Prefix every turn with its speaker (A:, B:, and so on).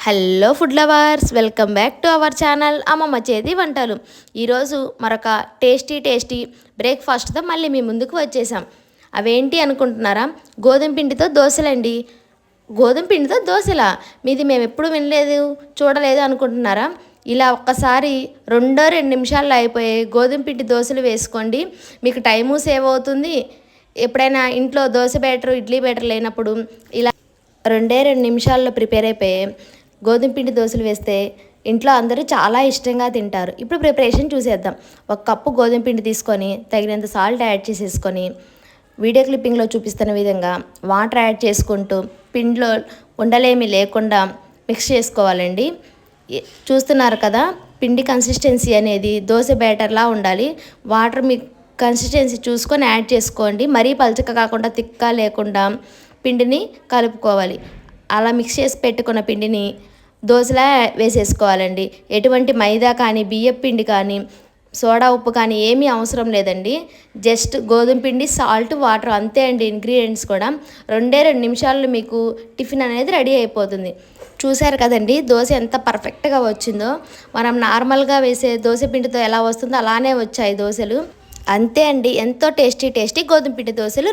A: Hello food lovers, welcome back to our channel అమ్మమ్మ చేతి వంటలు. ఈరోజు మరొక టేస్టీ బ్రేక్ఫాస్ట్తో మళ్ళీ మీ ముందుకు వచ్చేసాం. అవేంటి అనుకుంటున్నారా? గోధుమ పిండితో దోశలండి. గోధుమ పిండితో దోశలా? మీది మేము ఎప్పుడు వినలేదు, చూడలేదు అనుకుంటున్నారా? ఇలా ఒక్కసారి 2 నిమిషాల్లో అయిపోయే గోధుమ పిండి దోశలు వేసుకోండి. మీకు టైము సేవ్ అవుతుంది. ఎప్పుడైనా ఇంట్లో దోశ బ్యాటర్, ఇడ్లీ బ్యాటర్ లేనప్పుడు ఇలా 2 నిమిషాల్లో ప్రిపేర్ అయిపోయే గోధుమ పిండి దోశలు వేస్తే ఇంట్లో అందరూ చాలా ఇష్టంగా తింటారు. ఇప్పుడు ప్రిపరేషన్ చూసేద్దాం. 1 కప్పు గోధుమ పిండి తీసుకొని తగినంత సాల్ట్ యాడ్ చేసేసుకొని వీడియో క్లిప్పింగ్లో చూపిస్తున్న విధంగా వాటర్ యాడ్ చేసుకుంటూ పిండిలో ఉండలేమి లేకుండా మిక్స్ చేసుకోవాలండి. చూస్తున్నారు కదా, పిండి కన్సిస్టెన్సీ అనేది దోశ బ్యాటర్లా ఉండాలి. వాటర్ మీ కన్సిస్టెన్సీ చూసుకొని యాడ్ చేసుకోండి. మరీ పలచక కాకుండా తిక్కా లేకుండా పిండిని కలుపుకోవాలి. అలా మిక్స్ చేసి పెట్టుకున్న పిండిని దోశలా వేసేసుకోవాలండి. ఎటువంటి మైదా కానీ, బియ్యపు పిండి కానీ, సోడా ఉప్పు కానీ ఏమీ అవసరం లేదండి. జస్ట్ గోధుమ పిండి, సాల్ట్, వాటర్ అంతే అండి ఇంగ్రీడియంట్స్ కూడా. 2 నిమిషాల్లో మీకు టిఫిన్ అనేది రెడీ అయిపోతుంది. చూశారు కదండి దోశ ఎంత పర్ఫెక్ట్గా వచ్చిందో. మనం నార్మల్గా వేసే దోశ పిండితో ఎలా వస్తుందో అలానే వచ్చాయి దోశలు. అంతే అండి, ఎంతో టేస్టీ గోధుమ పిండి దోశలు.